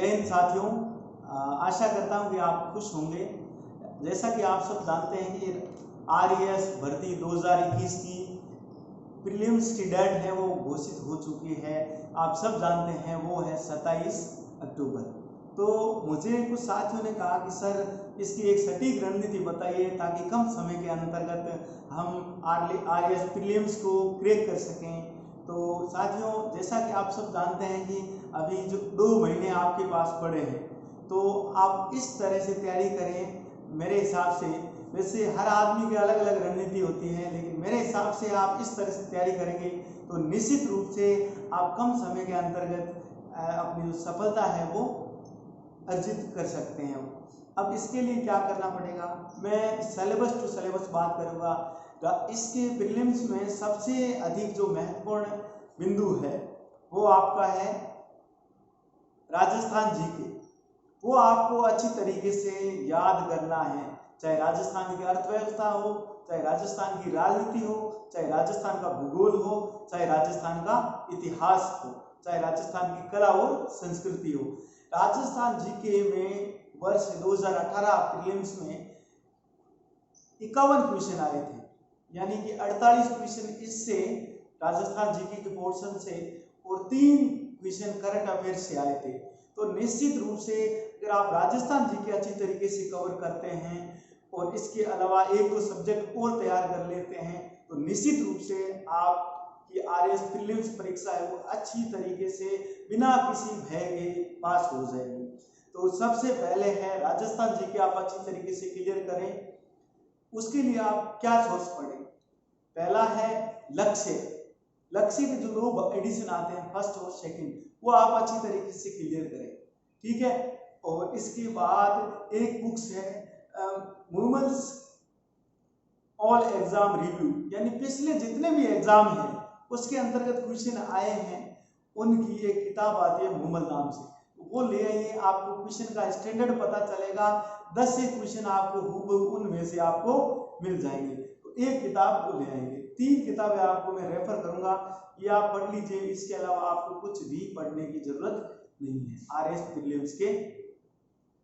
जय हिंद साथियों। आशा करता हूँ कि आप खुश होंगे। जैसा कि आप सब जानते हैं कि RAS भर्ती 2021 की प्रीलिम्स की डेट है वो घोषित हो चुकी है। आप सब जानते हैं वो है 27 अक्टूबर। तो मुझे कुछ साथियों ने कहा कि सर इसकी एक सटीक रणनीति बताइए ताकि कम समय के अंतर्गत हम RAS प्रीलिम्स को क्रैक कर सकें। तो साथियों, जैसा कि आप सब जानते हैं कि अभी जो 2 महीने आपके पास पड़े हैं, तो आप इस तरह से तैयारी करें। मेरे हिसाब से, वैसे हर आदमी की अलग अलग रणनीति होती है, लेकिन मेरे हिसाब से आप इस तरह से तैयारी करेंगे तो निश्चित रूप से आप कम समय के अंतर्गत अपनी जो सफलता है वो अर्जित कर सकते हैं। अब इसके लिए क्या करना पड़ेगा, मैं सिलेबस टू सिलेबस बात करूँगा। इसके प्रीलिम्स में सबसे अधिक जो महत्वपूर्ण बिंदु है वो आपका है राजस्थान जीके। वो आपको अच्छी तरीके से याद करना है, चाहे राजस्थान की अर्थव्यवस्था हो, चाहे राजस्थान की राजनीति हो, चाहे राजस्थान का भूगोल हो, चाहे राजस्थान का इतिहास हो, चाहे राजस्थान की कला और संस्कृति हो। राजस्थान जीके में वर्ष 2018 प्रीलिम्स में 51 क्वेश्चन आए थे, यानी कि 48 क्वेश्चन इससे राजस्थान जीके के पोर्शन से और 3 क्वेश्चन करंट अफेयर से आए थे। तो निश्चित रूप से अगर आप राजस्थान जीके अच्छी तरीके से कवर करते हैं और इसके अलावा 1-2 सब्जेक्ट और तैयार कर लेते हैं तो निश्चित रूप से आपकी RAS प्रीलिम्स परीक्षा है वो अच्छी तरीके से बिना किसी भय के पास हो जाएगी। तो सबसे पहले है राजस्थान जीके आप अच्छी तरीके से क्लियर करें। उसके लिए आप क्या सोर्स पढ़ें? पहला है लक्ष्य के जो 2 एडिशन आते हैं, फर्स्ट और सेकंड, वो आप अच्छी तरीके से क्लियर करें, ठीक है। और इसके बाद एक बुक्स है वुमेन्स ऑल एग्जाम रिव्यू, यानी पिछले जितने भी एग्जाम हैं उसके अंतर्गत क्वेश्चन आए हैं उनकी एक किताब आती है वुमेन नाम से, वो ले आइए। आपको क्वेश्चन का स्टैंडर्ड पता चलेगा। 10 से क्वेश्चन आपको हूबहू उनमें से आपको मिल जाएंगे। तो एक किताब को ले आएंगे। 3 किताबें आपको मैं रेफर करूंगा, ये आप पढ़ लीजिए। इसके अलावा आपको कुछ भी पढ़ने की जरूरत नहीं है RAS प्रीलिम्स के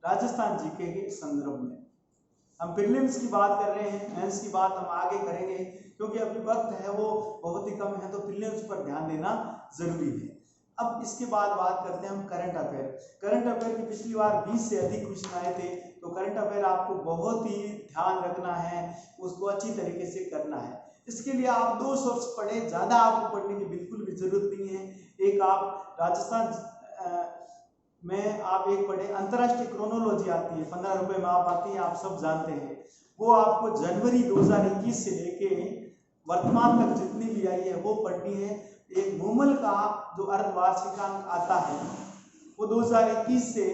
राजस्थान जीके के संदर्भ में। हम प्रीलिम्स की बात कर रहे हैं, मेंस की बात हम आगे करेंगे क्योंकि अभी वक्त है वो बहुत ही कम है, तो प्रीलिम्स पर ध्यान देना जरूरी है। अब इसके बाद बात करते हैं हम करंट अफेयर की पिछली बार 20 से अधिक क्वेश्चन आए थे, तो करंट अफेयर आपको बहुत ही ध्यान रखना है, उसको अच्छी तरीके से करना है। इसके लिए आप 2 सोर्स पढ़ें, ज़्यादा आपको पढ़ने की बिल्कुल भी जरूरत नहीं है। एक आप राजस्थान में आप एक पढ़े, अंतरराष्ट्रीय क्रोनोलॉजी आती है, 15 रुपए में आप आती है, आप सब जानते हैं। वो आपको जनवरी 2021 से लेके वर्तमान तक जितनी भी आई है वो पढ़नी है। एक मूमल का जो अर्धवार्षिकांक आता है वो 2021 से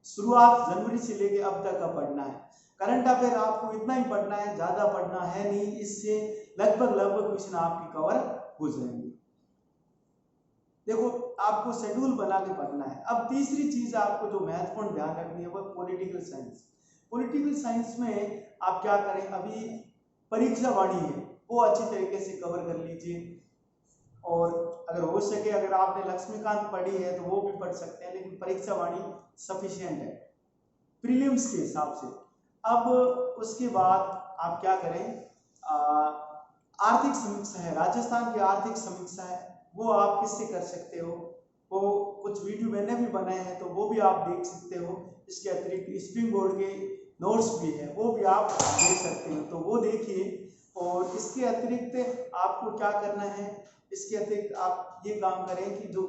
शुरुआत जनवरी से लेके अब तक का पढ़ना है। करंट अफेयर आपको इतना ही पढ़ना है, ज्यादा पढ़ना है नहीं, इससे लगभग क्वेश्चन आपकी कवर हो जाएंगे। देखो, आपको शेड्यूल बना के पढ़ना है। अब तीसरी चीज आपको जो महत्वपूर्ण ध्यान रखनी है वो पॉलिटिकल साइंस में आप क्या करें, अभी परीक्षा वाणी है वो अच्छी तरीके से कवर कर लीजिए। और अगर हो सके, अगर आपने लक्ष्मीकांत पढ़ी है तो वो भी पढ़ सकते हैं, लेकिन परीक्षा वाणी सफिशिएंट है प्रीलिम्स के हिसाब से। अब उसके बाद आप क्या करें, आर्थिक समीक्षा है, राजस्थान की आर्थिक समीक्षा है, वो आप किससे कर सकते हो, वो कुछ वीडियो मैंने भी बनाए हैं तो वो भी आप देख सकते हो। इसके अतिरिक्त स्प्रिंग बोर्ड के नोट्स भी है, वो भी आप देख सकते हो, तो वो देखिए। और इसके अतिरिक्त आपको क्या करना है, इसके अतिरिक्त आप ये काम करें कि जो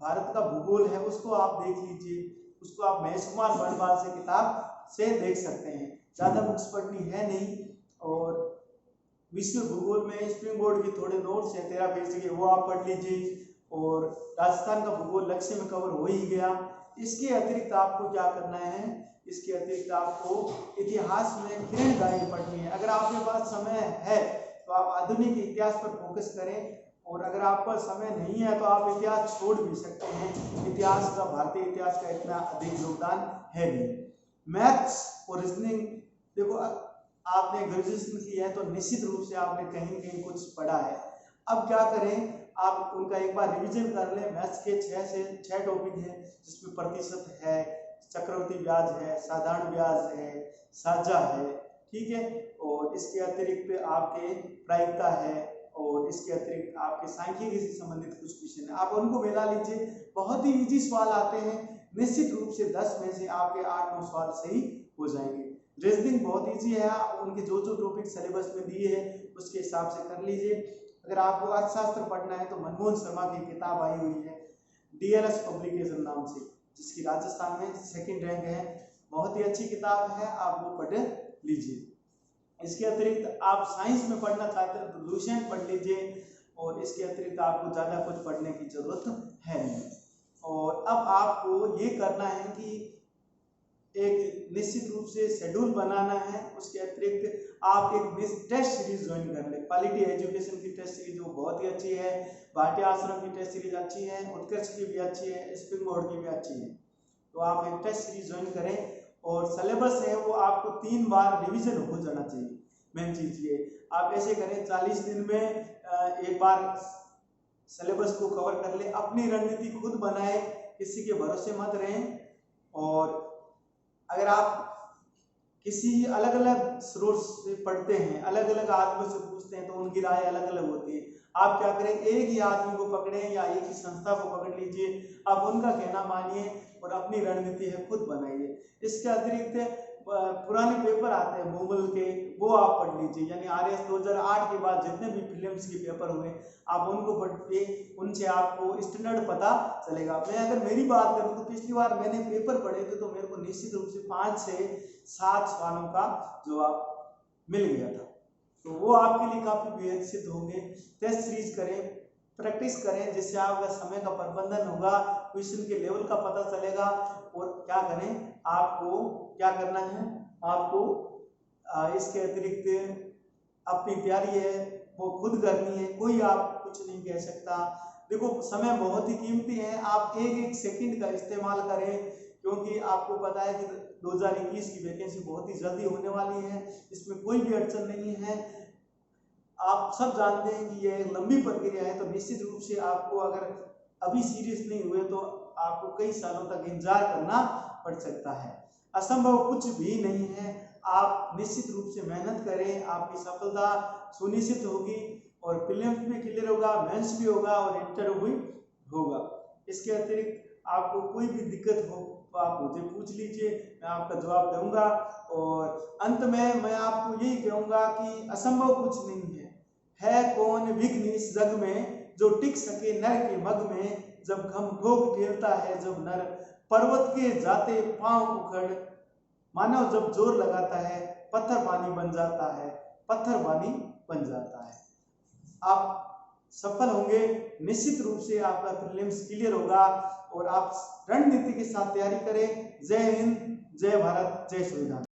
भारत का भूगोल है उसको आप देख लीजिए, उसको आप महेश कुमार बर्णवाल से किताब से देख सकते हैं, ज़्यादा बुक्स पढ़नी है नहीं। और विश्व भूगोल में स्प्रिंग बोर्ड के थोड़े नोट्स हैं 13 पेज के, वो आप पढ़ लीजिए। और राजस्थान का भूगोल लक्ष्य में कवर हो ही गया। इसके अतिरिक्त आपको क्या करना है, इसके अतिरिक्त आपको इतिहास में किरणदायी पढ़नी है। अगर आपके पास समय है तो आप आधुनिक इतिहास पर फोकस करें, और अगर आपका समय नहीं है तो आप इतिहास छोड़ भी सकते हैं। इतिहास का, भारतीय इतिहास का इतना अधिक योगदान है नहीं। मैथ्स और रीजनिंग, देखो आपने ग्रेजुएशन की है तो निश्चित रूप से आपने कहीं न कहीं कुछ पढ़ा है। अब क्या करें, आप उनका एक बार रिवीजन कर लें। मैथ्स के 6 से 6 टॉपिक हैं, जिसमें प्रतिशत है, चक्रवृद्धि ब्याज है, साधारण ब्याज है, साझा है, ठीक है। और इसके अतिरिक्त आपके प्रायिकता है, और इसके अतिरिक्त आपके सांख्यिकी से संबंधित कुछ क्वेश्चन है, आप उनको मिला लीजिए। बहुत ही इजी सवाल आते हैं, निश्चित रूप से 10 में से आपके 8-9 सवाल सही हो जाएंगे। रीजनिंग बहुत इजी है, उनके जो जो टॉपिक सिलेबस में दिए हैं उसके हिसाब से कर लीजिए। अगर आपको अर्थशास्त्र पढ़ना है तो मनमोहन शर्मा की किताब आई हुई है डीएलएस पब्लिकेशन नाम से, जिसकी राजस्थान में 2nd रैंक है। बहुत ही अच्छी किताब है, आप वो पढ़ लीजिए। इसके अतिरिक्त आप साइंस में पढ़ना चाहते हैं तो लुसेंट पढ़ लीजिए, और इसके अतिरिक्त आपको ज़्यादा कुछ पढ़ने की जरूरत है नहीं। और अब आपको ये करना है कि एक निश्चित रूप से शेड्यूल बनाना है। उसके अतिरिक्त आप एक टेस्ट सीरीज ज्वाइन कर लें। क्वालिटी एजुकेशन की टेस्ट सीरीज वो बहुत ही अच्छी है, भाटिया आश्रम की टेस्ट सीरीज अच्छी है, उत्कर्ष की भी अच्छी है, स्प्रिंग बोर्ड की भी अच्छी है। तो आप एक टेस्ट सीरीज ज्वाइन करें, और सिलेबस है वो आपको 3 बार रिवीजन हो जाना चाहिए। मेन चीज ये आप ऐसे करें, 40 दिन में एक बार सिलेबस को कवर कर ले। अपनी रणनीति खुद बनाए, किसी के भरोसे मत रहें। और अगर आप किसी अलग अलग सोर्स से पढ़ते हैं, अलग अलग आदमियों से पूछते हैं, तो उनकी राय अलग अलग होती है। आप क्या करें, एक ही आदमी को पकड़ें या एक ही संस्था को पकड़ लीजिए, आप उनका कहना मानिए और अपनी रणनीति है खुद बनाइए। इसके अतिरिक्त पुराने पेपर आते हैं भूगोल के, वो आप पढ़ लीजिए। यानी आरएस 2008 के बाद जितने भी फिल्म्स के पेपर हुए आप उनको पढ़ के, उनसे आपको स्टैंडर्ड पता चलेगा। मैं अगर मेरी बात करूं तो पिछली बार मैंने पेपर पढ़े थे तो मेरे को निश्चित रूप से 5 से 7 सवालों का जवाब मिल गया था। तो वो आपके लिए काफी बेहद सिद्ध होंगे। टेस्ट सीरीज करें, प्रैक्टिस करें, जिससे आपका समय का प्रबंधन होगा, क्वेश्चन के लेवल का पता चलेगा। और क्या करें, आपको क्या करना है, आपको इसके अतिरिक्त अपनी तैयारी है वो खुद करनी है, कोई आप कुछ नहीं कह सकता। देखो समय बहुत ही कीमती है, आप एक एक सेकंड का इस्तेमाल करें, क्योंकि आपको पता है कि 2021 की वैकेंसी बहुत ही जल्दी होने वाली है, इसमें कोई भी अड़चन नहीं है। आप सब जानते हैं कि यह एक लंबी प्रक्रिया है, तो निश्चित रूप से आपको अगर अभी सीरियस नहीं हुए तो आपको कई सालों तक इंतजार करना पड़ सकता है। असंभव कुछ भी नहीं है, आप निश्चित रूप से मेहनत करें, आपकी सफलता सुनिश्चित होगी। और प्रीलिम्स भी क्लियर होगा, मेंस भी होगा और इंटरव्यू भी होगा। इसके अतिरिक्त आपको कोई भी दिक्कत हो तो आप मुझे पूछ लीजिए, मैं आपका जवाब दूंगा। और अंत में मैं आपको यही कहूंगा कि असंभव कुछ नहीं है कौन विघ्न इस जग में जो टिक सके नर के मग में। जब घम ठोक ठेलता है जब नर, पर्वत के जाते पांव उखड़, मानव जब जोर लगाता है पत्थर पानी बन जाता है, पत्थर पानी बन जाता है। आप सफल होंगे, निश्चित रूप से आपका प्रीलिम्स क्लियर होगा। और आप रणनीति के साथ तैयारी करें। जय हिंद, जय भारत, जय संविधान।